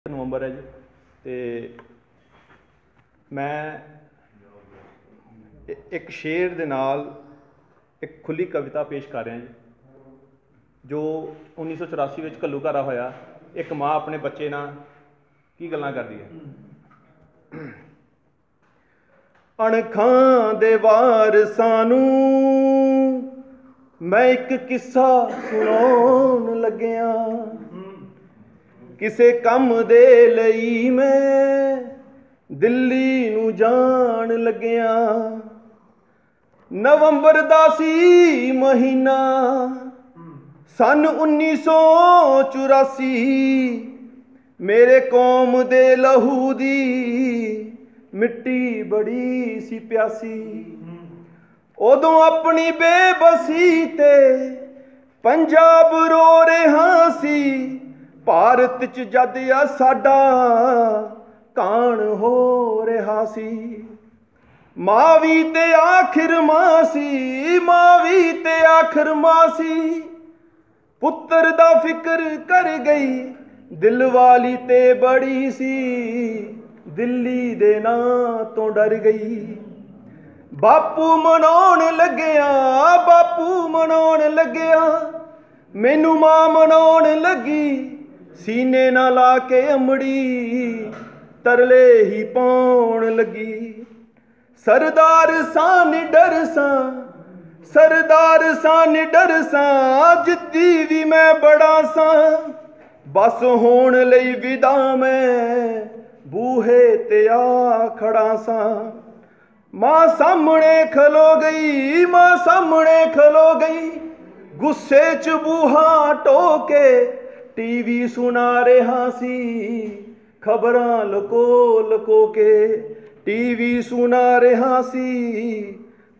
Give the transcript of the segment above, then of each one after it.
नवंबर है जी। तो मैं एक शेर दे नाल एक खुली कविता पेश कर रहा जी, जो 1984 में घल्लूघारा होया। एक माँ अपने बच्चे नाल की गल्लां करदी है। अणखां दे वारसां नूं मैं एक किस्सा सुणाउण लग्गिया, किसे कम दे लई मैं दिल्ली नूं जाण लग्गिया। नवंबर दा सी महीना सन 1984, मेरे कौम दे लहू दी मिट्टी बड़ी सी प्यासी। उदों अपनी बेबसी ते पंजाब रो रहा सी, भारत च जद आ साडा कान हो रहा सी। मां भी ते आखिर मां सी, मां भी ते आखिर मां सी, पुत्तर दा फिक्र कर गई दिल वाली ते बड़ी सी, दिल्ली दे नां तो डर गई। बापू मनाउण लग्गिया, बापू मनाउण लग्गिया, मैनू मां मनाउण लगी, सीने ना ला के अमड़ी तरले ही पाउण लगी। सरदार सां निडर सां, सरदार सां निडर सां, जिद्दी भी मैं बड़ा सां, बस होण लई विदा मैं बूहे ते आ खड़ा सां। मां सामने खलो गई, मां सामने खलो गई, गुस्से च बूहा टोके टीवी सुना रहा सी, खबरां लको लको के टीवी सुना रहा सी,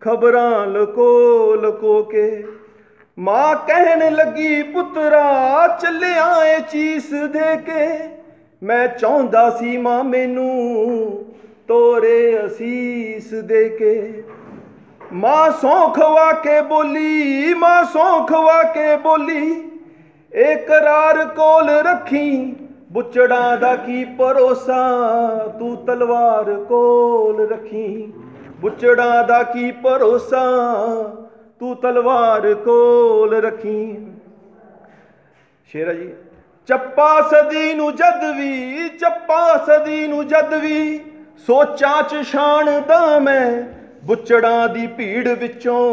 खबरां लको लको के। मां कहन लगी पुत्रा चलिया ए चीस दे के, मैं चाहुंदा सी मां मैनू तोरे असीस दे के। मां सौं खवा के बोली, मां सौं खवा के बोली, ए करार कोल रखी बुचड़ां दा की भरोसा, तू तलवार कोल रखी बुचड़ां दा की भरोसा, तू तलवार कोल रखी। शेर है जी। चप्पा सदी नूं जद भी, चप्पा सदी नूं जद भी, सोचां च छाणदा मैं, बुचड़ां दी भीड़ विचों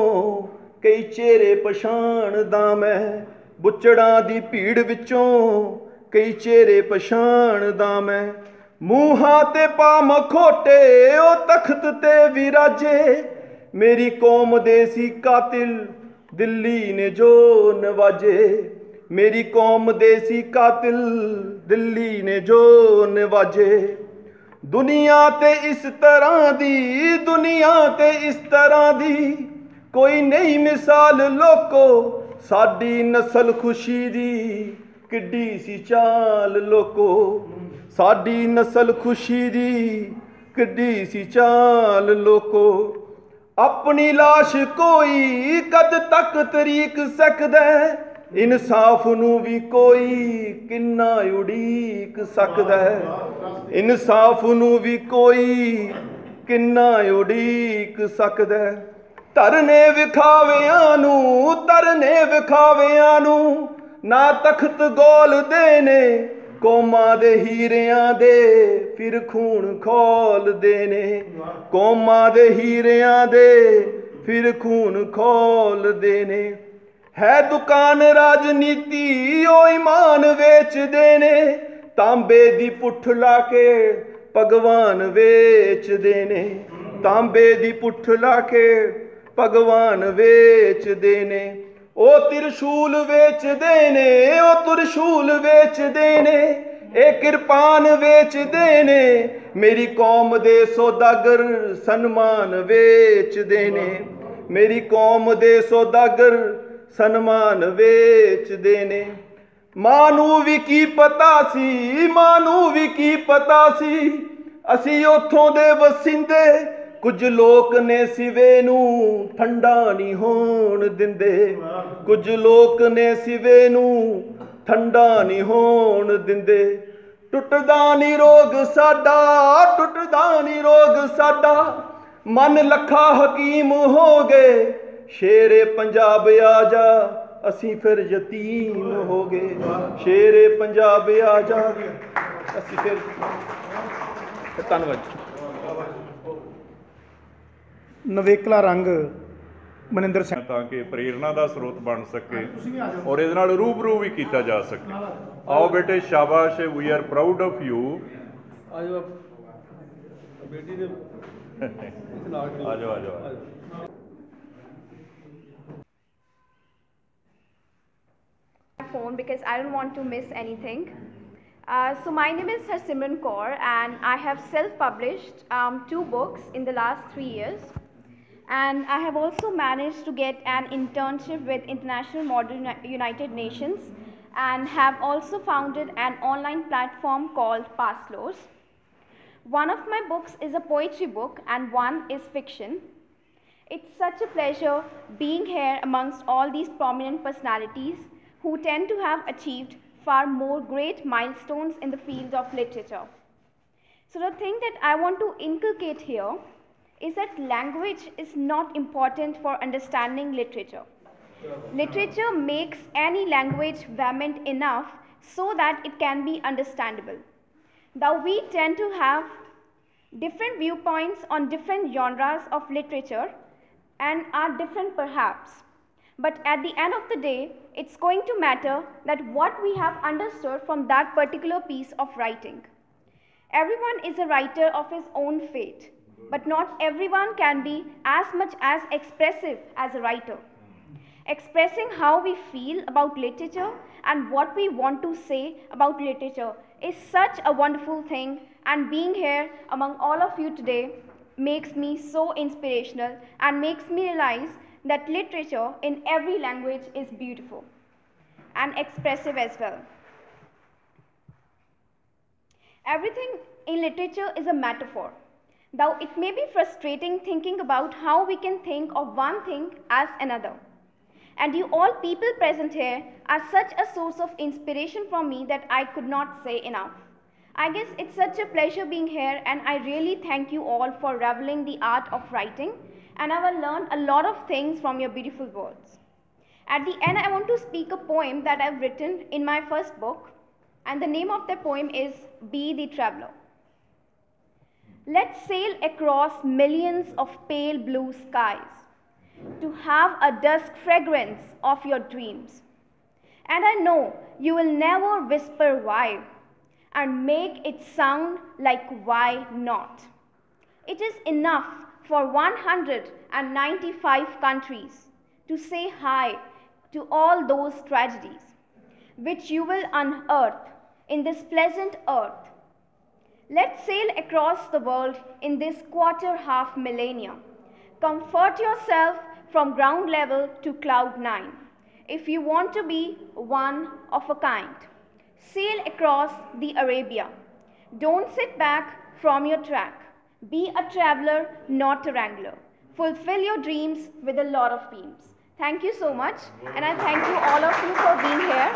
कई चेहरे पछाणदा मैं, बुचड़ां दी भीड़ विचों कई चेहरे पछाणदा मैं। मूहां ते पा मखोटे ओ तख्त ते विराजे, मेरी कौम दे सी कातिल दिल्ली ने जो नवाजे, मेरी कौम दे सी कातिल दिल्ली ने जो नवाजे। दुनिया ते इस तरह दी, दुनिया ते इस तरह दी कोई नहीं मिसाल लोको, साडी नस्ल खुशी दी किड्डी सी चाल लोको, साडी नस्ल खुशी दी किड्डी सी चाल लोको। अपनी लाश कोई कद तक तरीक सकदा, इंसाफ नूं भी कोई किन्ना उड़ीक सकदा, इंसाफ नूं भी कोई किन्ना उड़ीक सकदा। धरने विखावियां नूं, धरने विखावियां नूं ना तख्त गोल देने, कौमां दे हीरियां दे फिर खून खोल देने, कौमां दे हीरियां दे फिर खून खोल देने। है दुकान राजनीति ओ ईमान वेच देने, तांबे दी पुठ लाके भगवान वेच देने, तांबे दी पुठ लाके भगवान वेच देने। ओ त्रिशूल वेच देने, ओ त्रिशूल वेच देने, ए किरपान वेच देने, मेरी कौम दे सौदागर सन्मान वेच देने, मेरी कौम दे सौदागर सन्मान वेच देने। मां नूं भी की पता सी, मां नूं भी की पता सी, असी उथों दे वसिंदे, कुछ लोक ने सिवे नूं ठंडा नहीं होण दिंदे, कुछ लोक ने सिवे नूं ठंडा नहीं होण दिंदे। टुटदा नी रोग साडा, टुटदा नी रोग साडा, मन लखा हकीम हो गए, शेरे पंजाब आजा असी फिर यतीम हो गए, शेरे पंजाब आजा असी फिर। धन्यवाद। नवेकला रंग मनिंदर सिंह ताकि प्रेरणा का स्रोत बन सके और ये नाल रूबरू भी किया जा सके। आओ बेटे शाबाश, we are proud of you. आ जाओ। Phone because I don't want to miss anything. So my name is Harsimran Kaur and I have self-published 2 books in the last 3 years. And I have also managed to get an internship with International Model United Nations and have also founded an online platform called Paslos. One of my books is a poetry book and one is fiction. It's such a pleasure being here amongst all these prominent personalities who tend to have achieved far more great milestones in the field of literature. So the thing that I want to inculcate here is that language is not important for understanding literature. Literature makes any language vehement enough so that it can be understandable. Now we tend to have different viewpoints on different genres of literature and are different perhaps. But at the end of the day, it's going to matter that what we have understood from that particular piece of writing. Everyone is a writer of his own fate, but not everyone can be as much as expressive as a writer. Expressing how we feel about literature and what we want to say about literature is such a wonderful thing, and being here among all of you today makes me so inspirational and makes me realize that literature in every language is beautiful and expressive as well. Everything in literature is a metaphor. Though it may be frustrating thinking about how we can think of one thing as another. And you all people present here are such a source of inspiration for me that I could not say enough. I guess it's such a pleasure being here, and I really thank you all for reveling the art of writing, and I will learn a lot of things from your beautiful words. At the end, I want to speak a poem that I've written in my first book, and the name of the poem is Be the Traveler. Let's sail across millions of pale blue skies to have a dusk fragrance of your dreams. And I know you will never whisper why and make it sound like why not. It is enough for 195 countries to say hi to all those tragedies which you will unearth in this pleasant earth. Let's sail across the world in this quarter-half millennia. Comfort yourself from ground level to cloud 9 if you want to be one of a kind. Sail across the Arabia. Don't sit back from your track. Be a traveler, not a wrangler. Fulfill your dreams with a lot of beams. Thank you so much, and I thank you all of you for being here.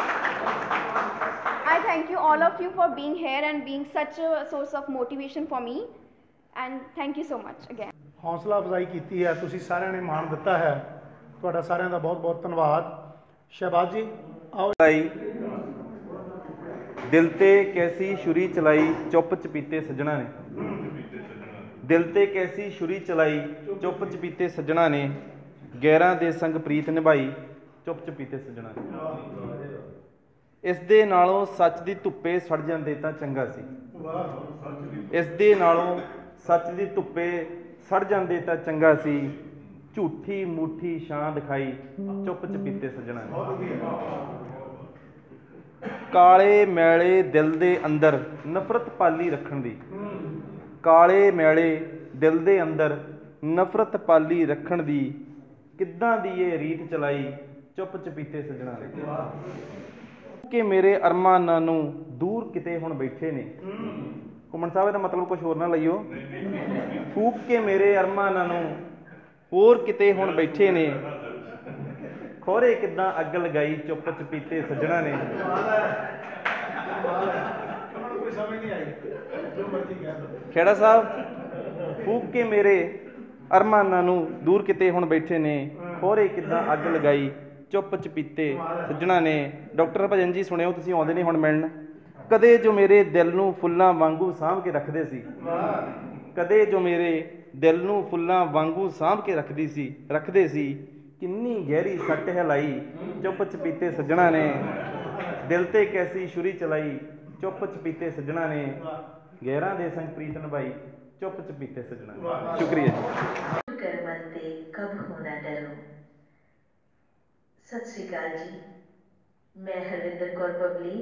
I thank you all of you for being here and being such a source of motivation for me. And thank you so much again. हौसला अफजाई की है, तुसी सारिਆਂ ने मान दिता है, ਤੁਹਾਡਾ ਸਾਰਿਆਂ ਦਾ बहुत बहुत धन्यवाद। शहबाज जी आओ। दिल ते कैसी छुरी चलाई चुप चपीते सज्जणा ने, दिल ते कैसी छुरी चलाई चुप चपीते सज्जणा ने, गैरां दे संग प्रीत निभाई चुप चपीते सज्जणा ने। इस दे नालों सच दी धुप्पे सड़ जांदे तां चंगा सी, इस दे नालों सच दी धुप्पे सड़ जांदे तां चंगा सी, झूठी मूठी छां दिखाई चुप चपीते सज्जणा ने। काले मैले दिल दे अंदर नफरत पाली रखण दी, काले मैले दिल दे अंदर नफरत पाली रखण दी, किद्दां दी ये रीत चलाई चुप चपीते सज्जणा ने। कि मेरे अरमानां नूं दूर किते हुण बैठे ने, घुमन साहब दा मतलब कुछ होर ना लईओ। फूक के मेरे अरमानां नूं होर किते हुण बैठे ने, खोरे किद्दां अग लगाई चुप चपीते सज्जणा ने। ਖੇੜਾ ਸਾਹਿਬ ਫੂਕ ਕੇ ਮੇਰੇ ਅਰਮਾਨਾਂ ਨੂੰ ਦੂਰ ਕਿਤੇ ਹੁਣ ਬੈਠੇ ਨੇ, ਖੋਰੇ ਕਿੱਦਾਂ ਅੱਗ ਲਗਾਈ ਚੁੱਪ ਚਪੀਤੇ ਸੱਜਣਾ ਨੇ। ਡਾਕਟਰ ਭਜਨ ਜੀ ਸੁਣਿਓ, ਤੁਸੀਂ ਆਉਂਦੇ ਨਹੀਂ ਹੁਣ ਮਿਲਣ। ਕਦੇ ਜੋ ਮੇਰੇ ਦਿਲ ਨੂੰ ਫੁੱਲਾਂ ਵਾਂਗੂ ਸਾਂਭ ਕੇ ਰੱਖਦੇ ਸੀ, ਕਦੇ ਜੋ ਮੇਰੇ ਦਿਲ ਨੂੰ ਫੁੱਲਾਂ ਵਾਂਗੂ ਸਾਂਭ ਕੇ ਰੱਖਦੇ ਸੀ, ਕਿੰਨੀ ਗਹਿਰੀ ਸੱਟ ਹੈ ਲਾਈ ਚੁੱਪ ਚਪੀਤੇ ਸੱਜਣਾ ਨੇ। ਦਿਲ ਤੇ ਕੈਸੀ ਛੁਰੀ ਚਲਾਈ ਚੁੱਪ ਚਪੀਤੇ ਸੱਜਣਾ ਨੇ, ਗਹਿਰਾਂ ਦੇ ਸੰਗ ਪ੍ਰੀਤ ਨਿਭਾਈ ਚੁੱਪ ਚਪੀਤੇ ਸੱਜਣਾ ਨੇ। ਸ਼ੁਕਰੀਆ ਜੀ। ਕਰਮਨ ਤੇ ਕਬ ਹੋਣਾ ਡਰੋ। ਸਤਿ ਸ਼੍ਰੀ ਅਕਾਲ ਜੀ, ਮੈਂ ਹਰਵਿੰਦਰ ਕੌਰ ਬਬਲੀ।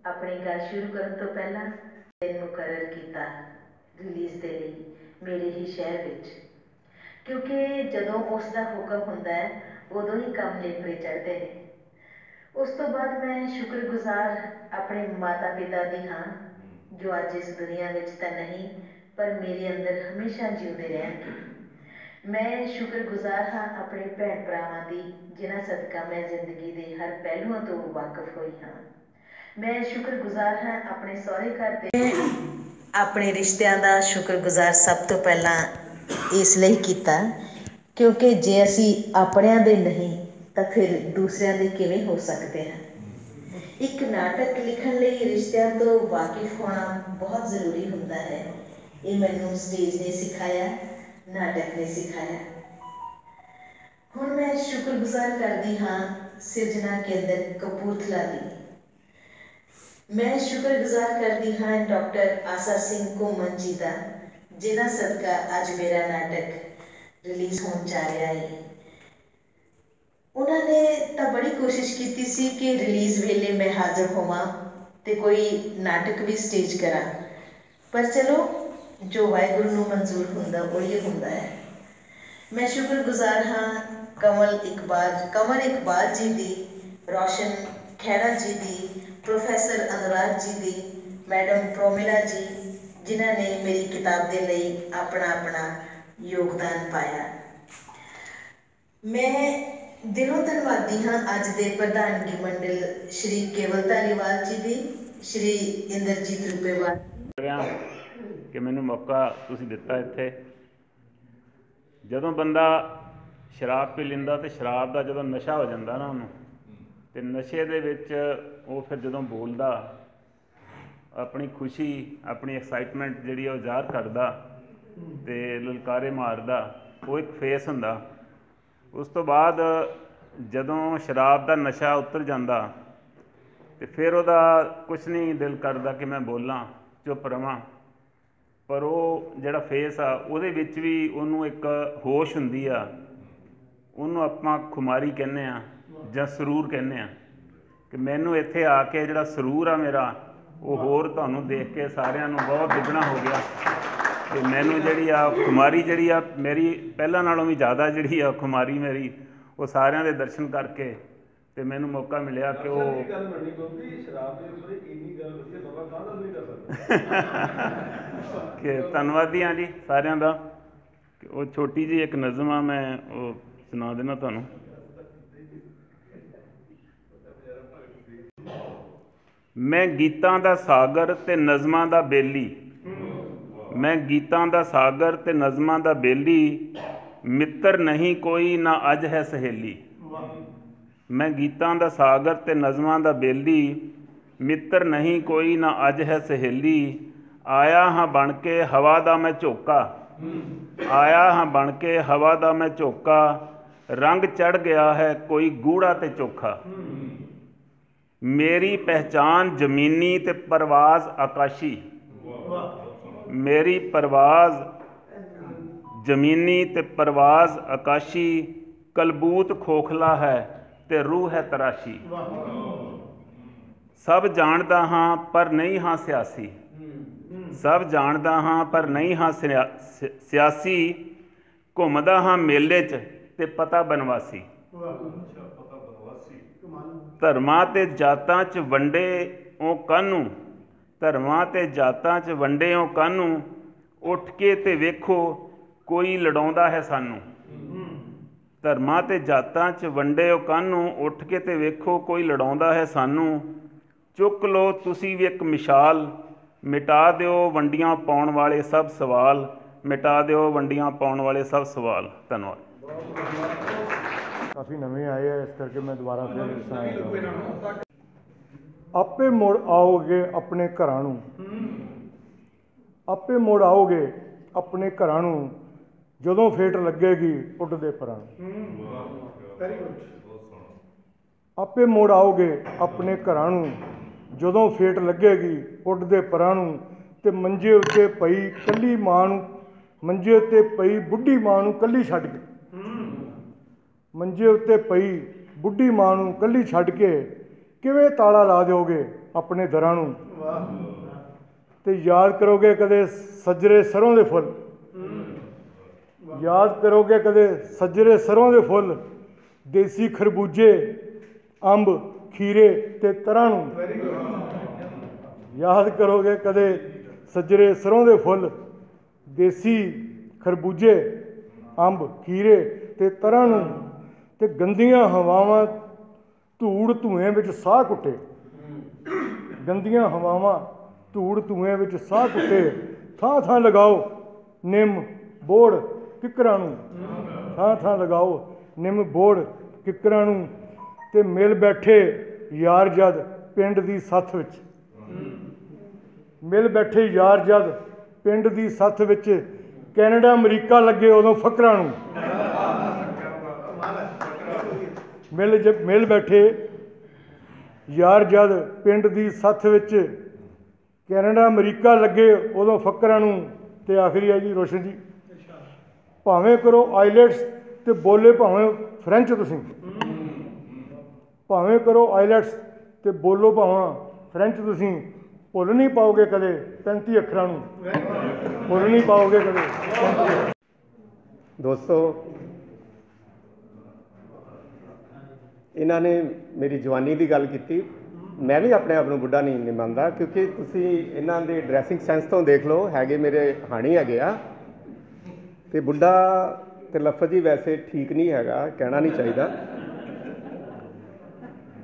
ਆਪਣੀ ਗੱਲ ਸ਼ੁਰੂ ਕਰਨ ਤੋਂ ਪਹਿਲਾਂ ਦਿਨ ਮੁਕਰਰ ਕੀਤਾ ਰਿਲੀਜ਼ ਦੇ ਲਈ ਮੇਰੇ ਹੀ ਸ਼ਹਿਰ ਵਿੱਚ, ਕਿਉਂਕਿ ਜਦੋਂ ਉਸ ਦਾ ਹੁਕਮ ਹੁੰਦਾ ਹੈ ਉਦੋਂ ਹੀ ਕੰਮ ਨੇਪਰੇ ਚੜ੍ਹਦੇ ਨੇ। ਉਸ ਤੋਂ ਬਾਅਦ ਮੈਂ ਸ਼ੁਕਰਗੁਜ਼ਾਰ ਆਪਣੇ ਮਾਤਾ ਪਿਤਾ ਦੀ ਹਾਂ, ਜੋ ਅੱਜ ਇਸ ਦੁਨੀਆ ਵਿੱਚ ਤਾਂ ਨਹੀਂ ਪਰ ਮੇਰੇ ਅੰਦਰ ਹਮੇਸ਼ਾ ਜਿਉਂਦੇ ਰਹਿਣਗੇ। ਮੈਂ ਸ਼ੁਕਰਗੁਜ਼ਾਰ ਹਾਂ ਆਪਣੇ ਭੈਣ ਭਰਾਵਾਂ ਦੀ, ਜਿਨ੍ਹਾਂ ਸਦਕਾ ਮੈਂ ਜ਼ਿੰਦਗੀ ਦੇ ਹਰ ਪਹਿਲੂਆਂ ਤੋਂ ਵਾਕਿਫ ਹੋਈ ਹਾਂ। ਮੈਂ ਸ਼ੁਕਰਗੁਜ਼ਾਰ ਹਾਂ ਆਪਣੇ ਸਹੁਰੇ ਘਰ ਦੇ, ਆਪਣੇ ਰਿਸ਼ਤਿਆਂ ਦਾ ਸ਼ੁਕਰਗੁਜ਼ਾਰ ਸਭ ਤੋਂ ਪਹਿਲਾਂ ਇਸ ਲਈ ਕੀਤਾ ਕਿਉਂਕਿ ਜੇ ਅਸੀਂ ਆਪਣਿਆਂ ਦੇ ਨਹੀਂ ਤਾਂ ਫਿਰ ਦੂਸਰਿਆਂ ਦੇ ਕਿਵੇਂ ਹੋ ਸਕਦੇ ਹਾਂ। ਇੱਕ ਨਾਟਕ ਲਿਖਣ ਲਈ ਰਿਸ਼ਤਿਆਂ ਤੋਂ ਵਾਕਿਫ ਹੋਣਾ ਬਹੁਤ ਜ਼ਰੂਰੀ ਹੁੰਦਾ ਹੈ। ਇਹ ਮੈਨੂੰ ਸਟੇਜ ਨੇ ਸਿਖਾਇਆ, ਨਾਟਕ ਨੇ ਸਿਖਾਇਆ। ਹੁਣ ਮੈਂ ਸ਼ੁਕਰਗੁਜ਼ਾਰ ਕਰਦੀ ਹਾਂ ਸਿਰਜਣਾ ਕੇਂਦਰ ਕਪੂਰਥਲਾ ਦੀ। ਮੈਂ ਸ਼ੁਕਰਗੁਜ਼ਾਰ ਕਰਦੀ ਹਾਂ ਡਾਕਟਰ ਆਸਾ ਸਿੰਘ ਘੁੰਮਣ ਜੀ ਦਾ, ਜਿਨ੍ਹਾਂ ਸਦਕਾ ਅੱਜ ਮੇਰਾ ਨਾਟਕ ਰਿਲੀਜ਼ ਹੋਣ ਜਾ ਰਿਹਾ ਹੈ। ਉਹਨਾਂ ਨੇ ਤਾਂ ਬੜੀ ਕੋਸ਼ਿਸ਼ ਕੀਤੀ ਸੀ ਕਿ ਰਿਲੀਜ਼ ਵੇਲੇ ਮੈਂ ਹਾਜ਼ਰ ਹੋਵਾਂ ਅਤੇ ਕੋਈ ਨਾਟਕ ਵੀ ਸਟੇਜ ਕਰਾਂ, ਪਰ ਚਲੋ ਜੋ ਵਾਹਿਗੁਰੂ ਨੂੰ ਮਨਜ਼ੂਰ ਹੁੰਦਾ ਉਹ ਹੀ ਹੁੰਦਾ ਹੈ। ਮੈਂ ਸ਼ੁਕਰਗੁਜ਼ਾਰ ਹਾਂ ਕਮਲ ਇਕਬਾਲ ਜੀ ਦੀ, ਰੋਸ਼ਨ ਖਹਿਰਾ ਜੀ ਦੀ, ਪ੍ਰੋਫੈਸਰ ਅਨੁਰਾਗ ਜੀ ਦੀ, ਮੈਡਮ ਪ੍ਰੋਮਿਲਾ ਜੀ, ਜਿਨ੍ਹਾਂ ਨੇ ਮੇਰੀ ਕਿਤਾਬ ਦੇ ਲਈ ਆਪਣਾ ਯੋਗਦਾਨ ਪਾਇਆ। ਮੈਂ ਦਿਲੋਂ ਧੰਨਵਾਦੀ ਹਾਂ ਅੱਜ ਦੇ ਪ੍ਰਧਾਨਗੀ ਮੰਡਲ ਸ਼੍ਰੀ ਕੇਵਲ ਧਾਲੀਵਾਲ ਜੀ ਦੀ, ਸ਼੍ਰੀ ਇੰਦਰਜੀਤ ਰੂਪੇਵਾਲ ਕਿ ਮੈਨੂੰ ਮੌਕਾ ਤੁਸੀਂ ਦਿੱਤਾ ਇੱਥੇ। ਜਦੋਂ ਬੰਦਾ ਸ਼ਰਾਬ ਪੀ ਲੈਂਦਾ ਅਤੇ ਸ਼ਰਾਬ ਦਾ ਜਦੋਂ ਨਸ਼ਾ ਹੋ ਜਾਂਦਾ ਨਾ ਉਹਨੂੰ, ਅਤੇ ਨਸ਼ੇ ਦੇ ਵਿੱਚ ਉਹ ਫਿਰ ਜਦੋਂ ਬੋਲਦਾ ਆਪਣੀ ਖੁਸ਼ੀ ਆਪਣੀ ਐਕਸਾਈਟਮੈਂਟ ਜਿਹੜੀ ਉਹ ਜ਼ਾਹਰ ਕਰਦਾ ਅਤੇ ਲਲਕਾਰੇ ਮਾਰਦਾ, ਉਹ ਇੱਕ ਫੇਸ ਹੁੰਦਾ। ਉਸ ਤੋਂ ਬਾਅਦ ਜਦੋਂ ਸ਼ਰਾਬ ਦਾ ਨਸ਼ਾ ਉਤਰ ਜਾਂਦਾ ਅਤੇ ਫਿਰ ਉਹਦਾ ਕੁਛ ਨਹੀਂ ਦਿਲ ਕਰਦਾ ਕਿ ਮੈਂ ਬੋਲਾਂ, ਚੁੱਪ ਰਹਾਂ। ਪਰ ਉਹ ਜਿਹੜਾ ਫੇਸ ਆ ਉਹਦੇ ਵਿੱਚ ਵੀ ਉਹਨੂੰ ਇੱਕ ਹੋਸ਼ ਹੁੰਦੀ ਆ, ਉਹਨੂੰ ਆਪਾਂ ਖੁਮਾਰੀ ਕਹਿੰਦੇ ਹਾਂ ਜਾਂ ਸਰੂਰ ਕਹਿੰਦੇ ਹਾਂ ਕਿ ਮੈਨੂੰ ਇੱਥੇ ਆ ਕੇ ਜਿਹੜਾ ਸਰੂਰ ਆ ਮੇਰਾ ਉਹ ਹੋਰ ਤੁਹਾਨੂੰ ਦੇਖ ਕੇ ਸਾਰਿਆਂ ਨੂੰ ਬਹੁਤ ਦੁੱਗਣਾ ਹੋ ਗਿਆ। ਅਤੇ ਮੈਨੂੰ ਜਿਹੜੀ ਆ ਖੁਮਾਰੀ ਜਿਹੜੀ ਆ ਮੇਰੀ ਪਹਿਲਾਂ ਨਾਲੋਂ ਵੀ ਜ਼ਿਆਦਾ ਜਿਹੜੀ ਆ ਖੁਮਾਰੀ ਮੇਰੀ ਉਹ ਸਾਰਿਆਂ ਦੇ ਦਰਸ਼ਨ ਕਰਕੇ ਅਤੇ ਮੈਨੂੰ ਮੌਕਾ ਮਿਲਿਆ ਕਿ ਉਹ ਕਿ ਧੰਨਵਾਦੀ ਹਾਂ ਜੀ ਸਾਰਿਆਂ ਦਾ। ਉਹ ਛੋਟੀ ਜਿਹੀ ਇੱਕ ਨਜ਼ਮ ਆ, ਮੈਂ ਉਹ ਸੁਣਾ ਦੇਣਾ ਤੁਹਾਨੂੰ। ਮੈਂ ਗੀਤਾਂ ਦਾ ਸਾਗਰ ਅਤੇ ਨਜ਼ਮਾਂ ਦਾ ਬੇਲੀ, ਮੈਂ ਗੀਤਾਂ ਦਾ ਸਾਗਰ ਅਤੇ ਨਜ਼ਮਾਂ ਦਾ ਬੇਲੀ, ਮਿੱਤਰ ਨਹੀਂ ਕੋਈ ਨਾ ਅੱਜ ਹੈ ਸਹੇਲੀ। ਮੈਂ ਗੀਤਾਂ ਦਾ ਸਾਗਰ ਅਤੇ ਨਜ਼ਮਾਂ ਦਾ ਬੇਲੀ, ਮਿੱਤਰ ਨਹੀਂ ਕੋਈ ਨਾ ਅੱਜ ਹੈ ਸਹੇਲੀ। ਆਇਆ ਹਾਂ ਬਣ ਕੇ ਹਵਾ ਦਾ ਮੈਂ ਝੋਕਾ, ਆਇਆ ਹਾਂ ਬਣ ਕੇ ਹਵਾ ਦਾ ਮੈਂ ਝੋਕਾ, ਰੰਗ ਚੜ੍ਹ ਗਿਆ ਹੈ ਕੋਈ ਗੂੜਾ ਅਤੇ ਚੋਖਾ। ਮੇਰੀ ਪਹਿਚਾਨ ਜ਼ਮੀਨੀ ਅਤੇ ਪਰਵਾਜ਼ ਆਕਾਸ਼ੀ, ਮੇਰੀ ਪਰਵਾਜ਼ ਜ਼ਮੀਨੀ ਅਤੇ ਪਰਵਾਜ਼ ਆਕਾਸ਼ੀ, ਕਲਬੂਤ ਖੋਖਲਾ ਹੈ ਅਤੇ ਰੂਹ ਹੈ ਤਰਾਸ਼ੀ। ਸਭ ਜਾਣਦਾ ਹਾਂ ਪਰ ਨਹੀਂ ਹਾਂ ਸਿਆਸੀ, ਸਭ ਜਾਣਦਾ ਹਾਂ ਪਰ ਨਹੀਂ ਹਾਂ ਸਿਆਸੀ, ਘੁੰਮਦਾ ਹਾਂ ਮੇਲੇ 'ਚ ਅਤੇ ਪਤਾ ਬਨਵਾਸੀ। ਧਰਮਾਂ ਅਤੇ ਜਾਤਾਂ 'ਚ ਵੰਡੇ ਉਹ ਕਾਹਨੂੰ, ਧਰਮਾਂ ਅਤੇ ਜਾਤਾਂ 'ਚ ਵੰਡੇ ਉਹ ਕਾਹਨੂੰ, ਉੱਠ ਕੇ ਅਤੇ ਵੇਖੋ ਕੋਈ ਲੜਾਉਂਦਾ ਹੈ ਸਾਨੂੰ। ਧਰਮਾਂ ਅਤੇ ਜਾਤਾਂ 'ਚ ਵੰਡੇ ਉਹ ਕਾਹਨੂੰ, ਉੱਠ ਕੇ ਅਤੇ ਵੇਖੋ ਕੋਈ ਲੜਾਉਂਦਾ ਹੈ ਸਾਨੂੰ। ਚੁੱਕ ਲਓ ਤੁਸੀਂ ਵੀ ਇੱਕ ਮਿਸਾਲ ਮਿਟਾ ਦਿਓ ਵੰਡੀਆਂ ਪਾਉਣ ਵਾਲੇ ਸਭ ਸਵਾਲ, ਮਿਟਾ ਦਿਓ ਵੰਡੀਆਂ ਪਾਉਣ ਵਾਲੇ ਸਭ ਸਵਾਲ। ਧੰਨਵਾਦ। ਕਾਫੀ ਨਵੇਂ ਆਏ ਆ, ਇਸ ਕਰਕੇ ਮੈਂ ਦੁਬਾਰਾ ਫਿਰ ਸੁਣਾਉਂਦਾ। ਆਪੇ ਮੁੜ ਆਓਗੇ ਆਪਣੇ ਘਰਾਂ ਨੂੰ, ਆਪੇ ਮੁੜ ਆਓਗੇ ਆਪਣੇ ਘਰਾਂ ਨੂੰ, ਜਦੋਂ ਫੇਟ ਲੱਗੇਗੀ ਉੱਡਦੇ ਪਰਾਂ ਨੂੰ। ਆਪੇ ਮੁੜ ਆਓਗੇ ਆਪਣੇ ਘਰਾਂ ਨੂੰ, ਜਦੋਂ ਫੇਟ ਲੱਗੇਗੀ ਉੱਡਦੇ ਪਰਾਂ ਨੂੰ। ਤੇ ਮੰਜੇ ਉੱਤੇ ਪਈ ਕੱਲੀ ਮਾਂ ਨੂੰ, ਮੰਜੇ ਉੱਤੇ ਪਈ ਬੁੱਢੀ ਮਾਂ ਨੂੰ ਕੱਲੀ ਛੱਡ ਕੇ, ਮੰਜੇ ਉੱਤੇ ਪਈ ਬੁੱਢੀ ਮਾਂ ਨੂੰ ਕੱਲੀ ਛੱਡ ਕੇ ਕਿਵੇਂ ਤਾਲਾ ਲਾ ਦਿਓਗੇ ਆਪਣੇ ਦਰਾਂ ਨੂੰ। ਤੇ ਯਾਦ ਕਰੋਗੇ ਕਦੇ ਸੱਜਰੇ ਸਰੋਂ ਦੇ ਫੁੱਲ, ਯਾਦ ਕਰੋਗੇ ਕਦੇ ਸੱਜਰੇ ਸਰੋਂ ਦੇ ਫੁੱਲ, ਦੇਸੀ ਖਰਬੂਜੇ ਅੰਬ ਖੀਰੇ ਤੇ ਤਰਾਂ ਨੂੰ। ਯਾਦ ਕਰੋਗੇ ਕਦੇ ਸੱਜਰੇ ਸਰੋਂ ਦੇ ਫੁੱਲ, ਦੇਸੀ ਖਰਬੂਜੇ ਅੰਬ ਖੀਰੇ ਤੇ ਤਰਾਂ ਨੂੰ। ਤੇ ਗੰਦੀਆਂ ਹਵਾਵਾਂ ਧੂੜ ਧੂਏ ਵਿੱਚ ਸਾਹ ਕੁੱਟੇ, ਗੰਦੀਆਂ ਹਵਾਵਾਂ ਧੂੜ ਧੂਏ ਵਿੱਚ ਸਾਹ ਕੁੱਟੇ। ਥਾਂ ਥਾਂ ਲਗਾਓ ਨਿੰਮ ਬੋੜ ਕਿੱਕਰਾਂ ਨੂੰ, ਥਾਂ ਥਾਂ ਲਗਾਓ ਨਿੰਮ ਬੋੜ ਕਿੱਕਰਾਂ ਨੂੰ। ਤੇ ਮਿਲ ਬੈਠੇ ਯਾਰ ਜਦ ਪਿੰਡ ਦੀ ਸੱਥ ਵਿੱਚ, ਮਿਲ ਬੈਠੇ ਯਾਰ ਜਦ ਪਿੰਡ ਦੀ ਸੱਥ ਵਿੱਚ, ਕੈਨੇਡਾ ਅਮਰੀਕਾ ਲੱਗੇ ਉਦੋਂ ਫਕਰਾਂ ਨੂੰ। ਮਿਲ ਬੈਠੇ ਯਾਰ ਜਦ ਪਿੰਡ ਦੀ ਸੱਥ ਵਿੱਚ, ਕੈਨੇਡਾ ਅਮਰੀਕਾ ਲੱਗੇ ਉਦੋਂ ਫਕਰਾਂ ਨੂੰ। ਤੇ ਆਖਰੀ ਹੈ ਜੀ ਰੋਸ਼ਨ ਜੀ, ਭਾਵੇਂ ਕਰੋ ਆਈਲੈਟਸ ਤੇ ਬੋਲੇ ਭਾਵੇਂ ਫਰੈਂਚ ਤੁਸੀਂ, ਭਾਵੇਂ ਕਰੋ ਆਈਲੈਟਸ ਤੇ ਬੋਲੋ ਭਾਵੇਂ ਫਰੈਂਚ ਤੁਸੀਂ, ਭੁੱਲ ਨਹੀਂ ਪਾਓਗੇ ਕਦੇ 35 ਅੱਖਰਾਂ ਨੂੰ, ਭੁੱਲ ਨਹੀਂ ਪਾਓਗੇ ਕਦੇ। ਦੋਸਤੋ, ਇਹਨਾਂ ਨੇ ਮੇਰੀ ਜਵਾਨੀ ਦੀ ਗੱਲ ਕੀਤੀ। ਮੈਂ ਵੀ ਆਪਣੇ ਆਪ ਨੂੰ ਬੁੱਢਾ ਨਹੀਂ ਮੰਨਦਾ, ਕਿਉਂਕਿ ਤੁਸੀਂ ਇਹਨਾਂ ਦੇ ਡਰੈਸਿੰਗ ਸੈਂਸ ਤੋਂ ਦੇਖ ਲਓ, ਹੈਗੇ ਮੇਰੇ ਹਾਣੀ ਹੈਗੇ ਆ। ਤੇ ਬੁੱਢਾ ਤੇ ਲਫ਼ਜ਼ ਹੀ ਵੈਸੇ ਠੀਕ ਨਹੀਂ ਹੈਗਾ, ਕਹਿਣਾ ਨਹੀਂ ਚਾਹੀਦਾ।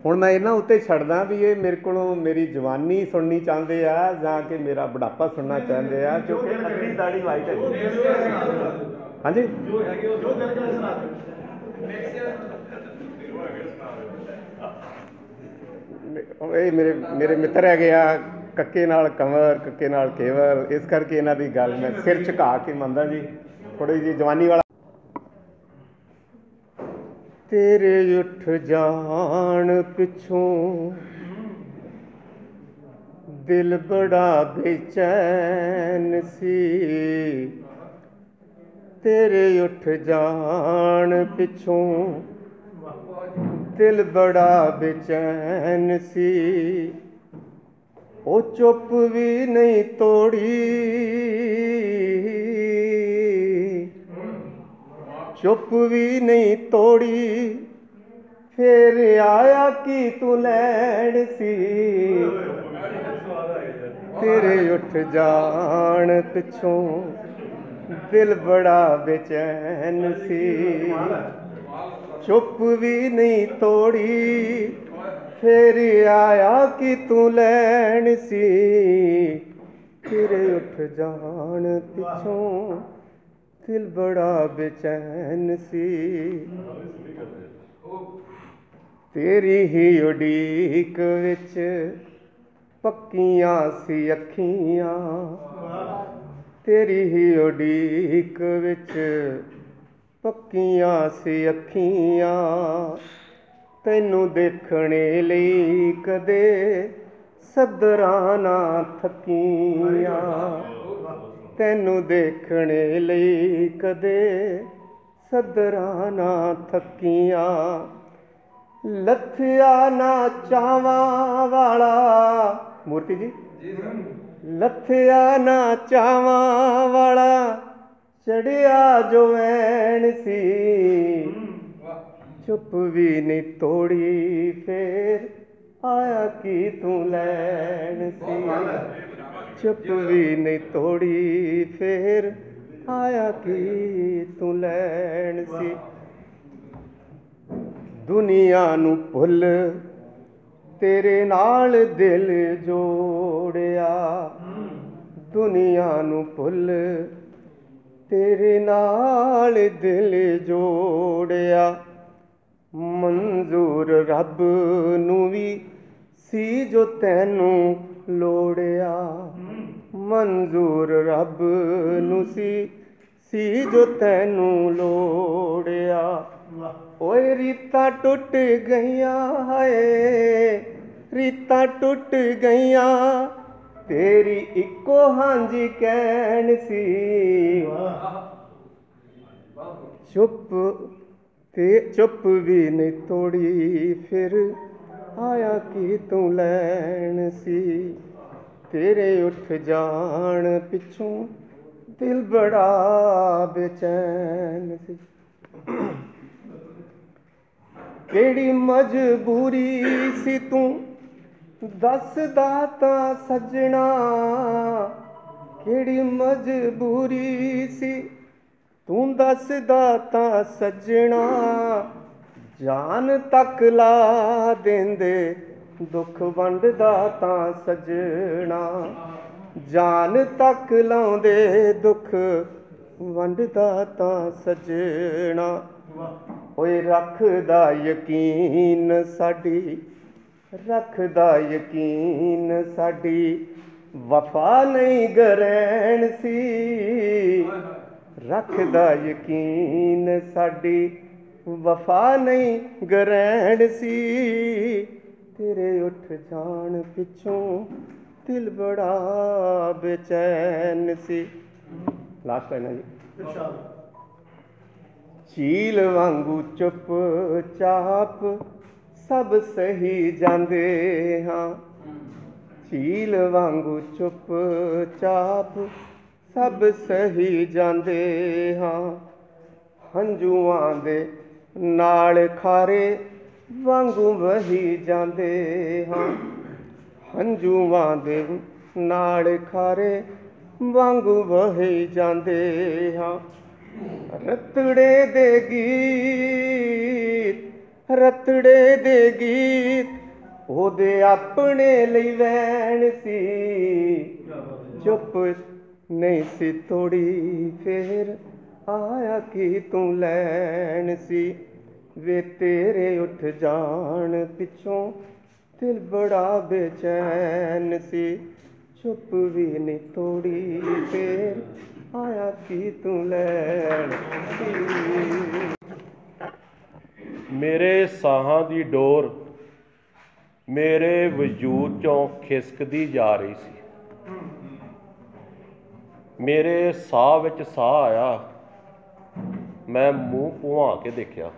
ਹੁਣ ਮੈਂ ਇਹਨਾਂ ਉੱਤੇ ਛੱਡਦਾ ਵੀ ਇਹ ਮੇਰੇ ਕੋਲੋਂ ਮੇਰੀ ਜਵਾਨੀ ਸੁਣਨੀ ਚਾਹੁੰਦੇ ਆ ਜਾਂ ਕਿ ਮੇਰਾ ਬੁਢਾਪਾ ਸੁਣਨਾ ਚਾਹੁੰਦੇ ਆ, ਕਿਉਂਕਿ ਅੱਧੀ ਦਾੜੀ ਵਾਈਟ ਹੈ। ਹਾਂਜੀ, ਇਹ ਮੇਰੇ ਮਿੱਤਰ ਹੈਗੇ ਆ, ਕੱਕੇ ਨਾਲ ਕੰਵਰ ਕੱਕੇ ਨਾਲ ਕੇਵਰ, ਇਸ ਕਰਕੇ ਇਹਨਾਂ ਦੀ ਗੱਲ ਮੈਂ ਸਿਰ ਝੁਕਾ ਕੇ ਮੰਨਦਾ ਜੀ। ਥੋੜੀ ਜਿਹੀ ਜਵਾਨੀ ਵਾਲਾ। ਤੇਰੇ ਉੱਠ ਜਾਣ ਪਿੱਛੋਂ ਦਿਲ ਬੜਾ ਬੇਚੈਨ ਸੀ, ਤੇਰੇ ਉੱਠ ਜਾਣ ਪਿੱਛੋਂ ਦਿਲ ਬੜਾ ਬੇਚੈਨ ਸੀ। ਉਹ ਚੁੱਪ ਵੀ ਨਹੀਂ ਤੋੜੀ, ਚੁੱਪ ਵੀ ਨਹੀਂ ਤੋੜੀ, ਫੇਰ ਆਇਆ ਕੀ ਤੂੰ ਲੈਣ ਸੀ। ਤੇਰੇ ਉੱਠ ਜਾਣ ਪਿੱਛੋਂ ਦਿਲ ਬੜਾ ਬੇਚੈਨ ਸੀ, ਚੁੱਪ ਵੀ ਨਹੀਂ ਤੋੜੀ, ਫੇਰ ਆਇਆ ਕਿ ਤੂੰ ਲੈਣ ਸੀ। ਤੇਰੇ ਉੱਠ ਜਾਣ ਪਿੱਛੋਂ ਦਿਲ ਬੜਾ ਬੇਚੈਨ ਸੀ। ਤੇਰੀ ਹੀ ਉਡੀਕ ਵਿੱਚ ਪੱਕੀਆਂ ਸੀ ਅੱਖੀਆਂ, ਤੇਰੀ ਹੀ ਉਡੀਕ ਵਿੱਚ ਪੱਕੀਆਂ ਸੀ ਅੱਖੀਆਂ। ਤੈਨੂੰ ਦੇਖਣੇ ਲਈ ਕਦੇ ਸੱਧਰਾਂ ਨਾ ਥੱਕੀਆਂ, ਤੈਨੂੰ ਦੇਖਣੇ ਲਈ ਕਦੇ ਸੱਧਰਾਂ ਨਾ ਥੱਕੀਆਂ। ਲੱਥਿਆ ਨਾ ਚਾਵਾਂ ਵਾਲਾ, ਮੂਰਤੀ ਜੀ, ਲੱਥਿਆ ਨਾ ਚਾਵਾਂ ਵਾਲਾ, ਚੜਿਆ ਜੋ ਵੈਣ ਸੀ। ਚੁੱਪ ਵੀ ਨਹੀਂ ਤੋੜੀ, ਫੇਰ ਆਇਆ ਕੀ ਤੂੰ ਲੈਣ ਸੀ। ਚੁੱਪ ਵੀ ਨਹੀਂ ਤੋੜੀ, ਫੇਰ ਆਇਆ ਕੀ ਤੂੰ ਲੈਣ ਸੀ। ਦੁਨੀਆ ਨੂੰ ਭੁੱਲ ਤੇਰੇ ਨਾਲ ਦਿਲ ਜੋੜਿਆ, ਦੁਨੀਆ ਨੂੰ ਭੁੱਲ ਤੇਰੇ ਨਾਲ ਦਿਲ ਜੋੜਿਆ। ਮਨਜ਼ੂਰ ਰੱਬ ਨੂੰ ਵੀ ਸੀ ਜੋ ਤੈਨੂੰ ਲੋੜਿਆ। ਮਨਜ਼ੂਰ ਰੱਬ ਨੂੰ ਸੀ ਜੋ ਤੈਨੂੰ ਲੋੜਿਆ। ਓਏ ਰੀਤਾਂ ਟੁੱਟ ਗਈਆਂ ਹਾਏ, ਰੀਤਾਂ ਟੁੱਟ ਗਈਆਂ, ਤੇਰੀ ਇੱਕੋ ਹਾਂਜੀ ਕਹਿਣ ਸੀ। ਚੁੱਪ ਵੀ ਨਹੀਂ ਤੋੜੀ, ਫਿਰ ਆਇਆ ਕੀ ਤੂੰ ਲੈਣ ਸੀ। ਤੇਰੇ ਉੱਠ ਜਾਣ ਪਿੱਛੋਂ ਦਿਲ ਬੜਾ ਬੇਚੈਨ ਸੀ। ਕਿਹੜੀ ਮਜਬੂਰੀ ਸੀ ਤੂੰ ਦੱਸਦਾ ਤਾਂ ਸੱਜਣਾ, ਕਿਹੜੀ ਮਜਬੂਰੀ ਸੀ ਤੂੰ ਦੱਸਦਾ ਤਾਂ ਸੱਜਣਾ। ਜਾਨ ਤੱਕ ਲਾ ਦਿੰਦੇ ਦੁੱਖ ਵੰਡਦਾ ਤਾਂ ਸੱਜਣਾ। ਜਾਨ ਤੱਕ ਲਾਉਂਦੇ ਦੁੱਖ ਵੰਡਦਾ ਤਾਂ ਸੱਜਣਾ। ਓਏ ਰੱਖਦਾ ਯਕੀਨ ਸਾਡੀ, ਰੱਖਦਾ ਯਕੀਨ ਸਾਡੀ, ਵਫਾ ਨਹੀਂ ਗਰੈਣ ਸੀ। ਰੱਖਦਾ ਯਕੀਨ ਸਾਡੀ, ਵਫਾ ਨਹੀਂ ਗਰੈਣ ਸੀ। ਤੇਰੇ ਉੱਠ ਜਾਣ ਪਿੱਛੋਂ ਦਿਲ ਬੜਾ ਬੇਚੈਨ ਸੀ। ਲਾਸਟ ਲਾਈਨ ਹੈ ਜੀ। ਝੀਲ ਵਾਂਗੂ ਚੁੱਪ ਚਾਪ ਸਭ ਸਹੀ ਜਾਂਦੇ ਹਾਂ। ਝੀਲ ਵਾਂਗੂ ਚੁੱਪ ਚਾਪ ਸਭ ਸਹੀ ਜਾਂਦੇ ਹਾਂ। ਹੰਝੂਆਂ ਦੇ ਨਾਲ ਖਾਰੇ ਵਾਂਗੂ ਵਹੀ ਜਾਂਦੇ ਹਾਂ। ਹੰਝੂਆਂ ਦੇ ਨਾਲ ਖਾਰੇ ਵਾਂਗੂ ਵਹੀ ਜਾਂਦੇ ਹਾਂ। ਰਤੜੇ ਦੇ ਗੀਤ, ਰਤੜੇ ਦੇ ਗੀਤ, ਉਹਦੇ ਆਪਣੇ ਲਈ ਵੈਣ ਸੀ। ਚੁੱਪ ਨਹੀਂ ਸੀ ਤੋੜੀ, ਫੇਰ ਆਇਆ ਕੀ ਤੂੰ ਲੈਣ ਸੀ। ਵੇ ਤੇਰੇ ਉੱਠ ਜਾਣ ਪਿੱਛੋਂ ਦਿਲ ਬੜਾ ਬੇਚੈਨ ਸੀ। ਚੁੱਪ ਵੀ ਨਹੀਂ ਤੋੜੀ, ਫੇਰ ਆਇਆ ਕੀ ਤੂੰ ਲੈਣ ਸੀ। ਮੇਰੇ ਸਾਹਾਂ ਦੀ ਡੋਰ ਮੇਰੇ ਵਜੂਦ ਚੋਂ ਖਿਸਕਦੀ ਜਾ ਰਹੀ ਸੀ। ਮੇਰੇ ਸਾਹ ਵਿੱਚ ਸਾਹ ਆਇਆ, ਮੈਂ ਮੂੰਹ ਭੁਆ ਕੇ ਦੇਖਿਆ।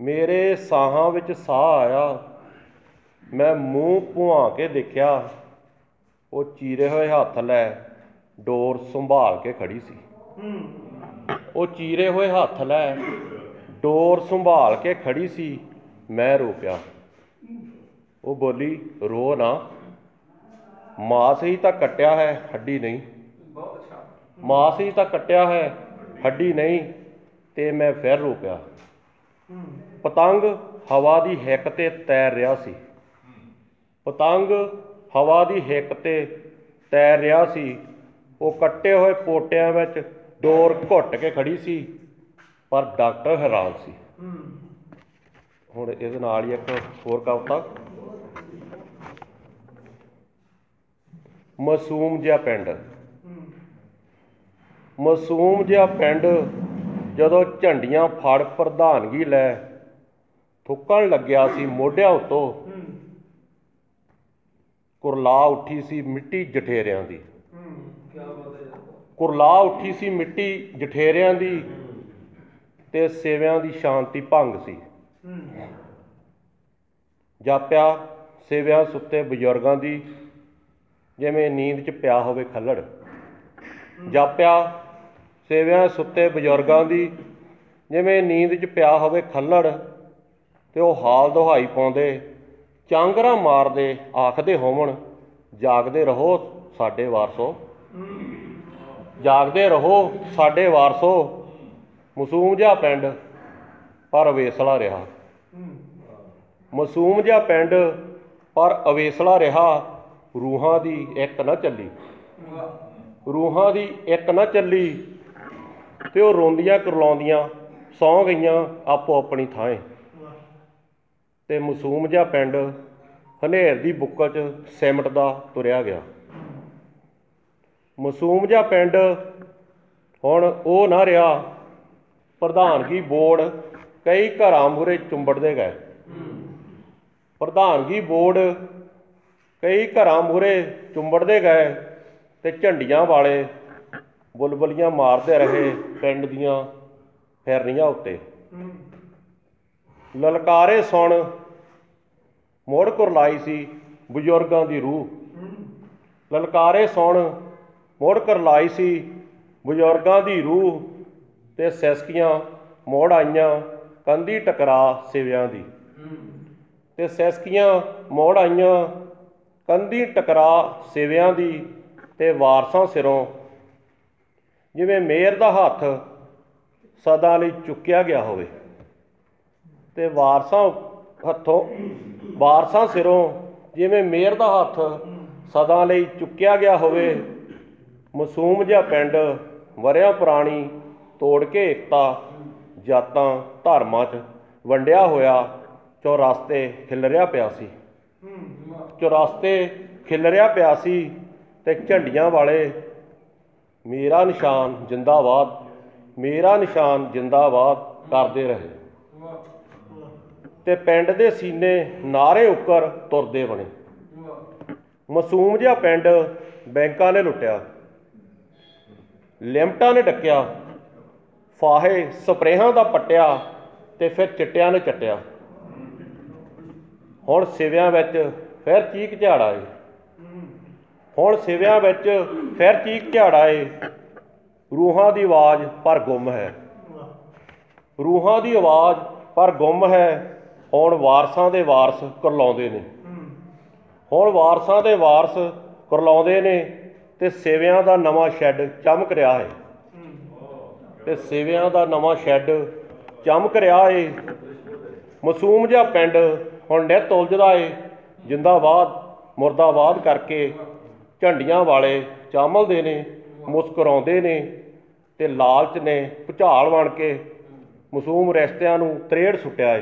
ਮੇਰੇ ਸਾਹਾਂ ਵਿੱਚ ਸਾਹ ਆਇਆ, ਮੈਂ ਮੂੰਹ ਭੁਆ ਕੇ ਦੇਖਿਆ। ਉਹ ਚੀਰੇ ਹੋਏ ਹੱਥ ਲੈ ਡੋਰ ਸੰਭਾਲ ਕੇ ਖੜੀ ਸੀ। ਉਹ ਚੀਰੇ ਹੋਏ ਹੱਥ ਲੈ ਡੋਰ ਸੰਭਾਲ ਕੇ ਖੜੀ ਸੀ। ਮੈਂ ਰੋ ਪਿਆ। ਉਹ ਬੋਲੀ, ਰੋ ਨਾ, ਮਾਸ ਹੀ ਤਾਂ ਕੱਟਿਆ ਹੈ, ਹੱਡੀ ਨਹੀਂ। ਮਾਸ ਹੀ ਤਾਂ ਕੱਟਿਆ ਹੈ, ਹੱਡੀ ਨਹੀਂ। ਤੇ ਮੈਂ ਫਿਰ ਰੋ ਪਿਆ। ਪਤੰਗ ਹਵਾ ਦੀ ਹਿੱਕ ਤੇ ਤੈਰ ਰਿਹਾ ਸੀ। ਪਤੰਗ ਹਵਾ ਦੀ ਹਿੱਕ ਤੇ ਤੈਰ ਰਿਹਾ ਸੀ। ਉਹ ਕੱਟੇ ਹੋਏ ਪੋਟਿਆਂ ਵਿੱਚ ਡੋਰ ਘੁੱਟ ਕੇ ਖੜੀ ਸੀ, ਪਰ ਡਾਕਟਰ ਹੈਰਾਨ ਸੀ। ਹੁਣ ਇਹਦੇ ਨਾਲ ਹੀ ਇੱਕ ਹੋਰ ਕਵਿਤਾ। ਮਾਸੂਮ ਜਿਹਾ ਪਿੰਡ। ਮਾਸੂਮ ਜਿਹਾ ਪਿੰਡ ਜਦੋਂ ਝੰਡੀਆਂ ਫੜ ਪ੍ਰਧਾਨਗੀ ਲੈ ਥੁੱਕਣ ਲੱਗਿਆ ਸੀ ਮੋਢਿਆਂ ਉੱਤੋਂ, ਕੁਰਲਾ ਉੱਠੀ ਸੀ ਮਿੱਟੀ ਜਠੇਰਿਆਂ ਦੀ। ਕੁਰਲਾ ਉੱਠੀ ਸੀ ਮਿੱਟੀ ਜਠੇਰਿਆਂ ਦੀ, ਤੇ ਸੇਵਿਆਂ ਦੀ ਸ਼ਾਂਤੀ ਭੰਗ ਸੀ। ਜਾਪਿਆ ਸੇਵਿਆਂ ਸੁੱਤੇ ਬਜ਼ੁਰਗਾਂ ਦੀ, ਜਿਵੇਂ ਨੀਂਦ 'ਚ ਪਿਆ ਹੋਵੇ ਖੱਲੜ। ਜਾਪਿਆ ਸੇਵਿਆਂ ਸੁੱਤੇ ਬਜ਼ੁਰਗਾਂ ਦੀ, ਜਿਵੇਂ ਨੀਂਦ 'ਚ ਪਿਆ ਹੋਵੇ ਖੱਲੜ। ਤੇ ਉਹ ਹਾਲ ਦੁਹਾਈ ਪਾਉਂਦੇ, ਚਾਂਗਰਾਂ ਮਾਰਦੇ, ਆਖਦੇ ਹੋਵਣ, ਜਾਗਦੇ ਰਹੋ ਸਾਡੇ ਵਾਰਸੋ, ਜਾਗਦੇ ਰਹੋ ਸਾਡੇ ਵਾਰਸੋ। ਮਾਸੂਮ ਜਿਹਾ ਪਿੰਡ ਪਰ ਅਵੇਸਲਾ ਰਿਹਾ। ਮਾਸੂਮ ਜਿਹਾ ਪਿੰਡ ਪਰ ਅਵੇਸਲਾ ਰਿਹਾ। ਰੂਹਾਂ ਦੀ ਇੱਕ ਨਾ ਚੱਲੀ। ਰੂਹਾਂ ਦੀ ਇੱਕ ਨਾ ਚੱਲੀ ਤੇ ਉਹ ਰੋਂਦੀਆਂ ਕਰਲਾਉਂਦੀਆਂ ਸੌਂ ਗਈਆਂ ਆਪੋ ਆਪਣੀ ਥਾਂ। ਤੇ ਮਾਸੂਮ ਜਿਹਾ ਪਿੰਡ ਹਨੇਰ ਦੀ ਬੁੱਕਲ 'ਚ ਸਿਮਟ ਦਾ ਤੁਰਿਆ ਗਿਆ। ਮਾਸੂਮ ਜਿਹਾ ਪਿੰਡ ਹੁਣ ਉਹ ਨਾ ਰਿਹਾ। ਪ੍ਰਧਾਨਗੀ ਬੋਰਡ ਕਈ ਘਰਾਂ ਮੂਹਰੇ ਚੁੰਬੜਦੇ ਗਏ। ਪ੍ਰਧਾਨਗੀ ਬੋਰਡ ਕਈ ਘਰਾਂ ਮੂਹਰੇ ਚੁੰਬੜਦੇ ਗਏ ਤੇ ਝੰਡੀਆਂ ਵਾਲੇ ਬੁਲਬੁਲੀਆਂ ਮਾਰਦੇ ਰਹੇ ਪਿੰਡ ਦੀਆਂ ਫਿਰਨੀਆਂ ਉੱਤੇ। ਲਲਕਾਰੇ ਸੁਣ ਮੁੜ ਕੁਰਲਾਈ ਸੀ ਬਜ਼ੁਰਗਾਂ ਦੀ ਰੂਹ। ਲਲਕਾਰੇ ਸੁਣ ਮੁੜ ਕੁਰਲਾਈ ਸੀ ਬਜ਼ੁਰਗਾਂ ਦੀ ਰੂਹ ਤੇ ਸਿਸਕੀਆਂ ਮੋੜ ਆਈਆਂ ਕੰਧੀ ਟਕਰਾ ਸਿਵਿਆਂ ਦੀ। ਤੇ ਸਿਸਕੀਆਂ ਮੋੜ ਆਈਆਂ ਕੰਧੀ ਟਕਰਾ ਸਿਵਿਆਂ ਦੀ ਤੇ ਵਾਰਸਾਂ ਸਿਰੋਂ ਜਿਵੇਂ ਮਿਹਰ ਦਾ ਹੱਥ ਸਦਾ ਲਈ ਚੁੱਕਿਆ ਗਿਆ ਹੋਵੇ। ਤੇ ਵਾਰਸਾਂ ਸਿਰੋਂ ਜਿਵੇਂ ਮਿਹਰ ਦਾ ਹੱਥ ਸਦਾ ਲਈ ਚੁੱਕਿਆ ਗਿਆ ਹੋਵੇ। ਮਾਸੂਮ ਜਿਹਾ ਪਿੰਡ ਵਰਿਆਂ ਪੁਰਾਣੀ ਤੋੜ ਕੇ ਏਕਤਾ ਜਾਤਾਂ ਧਰਮਾਂ 'ਚ ਵੰਡਿਆ ਹੋਇਆ ਚੌਰਸਤੇ ਖਿਲਰਿਆ ਪਿਆ ਸੀ। ਚੌਰਸਤੇ ਖਿਲਰਿਆ ਪਿਆ ਸੀ ਤੇ ਝੰਡੀਆਂ ਵਾਲੇ ਮੇਰਾ ਨਿਸ਼ਾਨ ਜਿੰਦਾਬਾਦ, ਮੇਰਾ ਨਿਸ਼ਾਨ ਜਿੰਦਾਬਾਦ ਕਰਦੇ ਰਹੇ। ਤੇ ਪਿੰਡ ਦੇ ਸੀਨੇ ਨਾਅਰੇ ਉੱਕਰ ਤੁਰਦੇ ਬਣੇ। ਮਾਸੂਮ ਜਿਹਾ ਪਿੰਡ ਬੈਂਕਾਂ ਨੇ ਲੁੱਟਿਆ, ਲਿਮਟਾਂ ਨੇ ਡੱਕਿਆ, ਫਾਹੇ ਸਪਰੇਹਾਂ ਦਾ ਪੱਟਿਆ ਤੇ ਫਿਰ ਚਿੱਟਿਆਂ ਨੇ ਚੱਟਿਆ। ਹੁਣ ਸਿਵਿਆਂ ਵਿੱਚ ਫਿਰ ਚੀਕ ਝਾੜ ਆਏ। ਹੁਣ ਸਿਵਿਆਂ ਵਿੱਚ ਫਿਰ ਚੀਕ ਝਾੜ ਆਏ। ਰੂਹਾਂ ਦੀ ਆਵਾਜ਼ ਪਰ ਗੁੰਮ ਹੈ, ਰੂਹਾਂ ਦੀ ਆਵਾਜ਼ ਪਰ ਗੁੰਮ ਹੈ। ਹੁਣ ਵਾਰਸਾਂ ਦੇ ਵਾਰਸ ਕੁਰਲਾਉਂਦੇ ਨੇ, ਹੁਣ ਵਾਰਸਾਂ ਦੇ ਵਾਰਸ ਕੁਰਲਾਉਂਦੇ ਨੇ ਤੇ ਸਿਵਿਆਂ ਦਾ ਨਵਾਂ ਸ਼ੈੱਡ ਚਮਕ ਰਿਹਾ ਹੈ। ਤੇ ਸਿਵਿਆਂ ਦਾ ਨਵਾਂ ਸ਼ੈੱਡ ਚਮਕ ਰਿਹਾ ਏ। ਮਾਸੂਮ ਜਿਹਾ ਪਿੰਡ ਹੁਣ ਨਿੱਤ ਉਲਝਦਾ ਏ ਜਿੰਦਾਬਾਦ ਮੁਰਦਾਬਾਦ ਕਰਕੇ। ਝੰਡੀਆਂ ਵਾਲੇ ਚਾਮਲਦੇ ਨੇ, ਮੁਸਕਰਾਉਂਦੇ ਨੇ ਤੇ ਲਾਲਚ ਨੇ ਭੁਚਾਲ ਬਣ ਕੇ ਮਾਸੂਮ ਰਿਸ਼ਤਿਆਂ ਨੂੰ ਤਰੇੜ ਸੁੱਟਿਆ ਏ।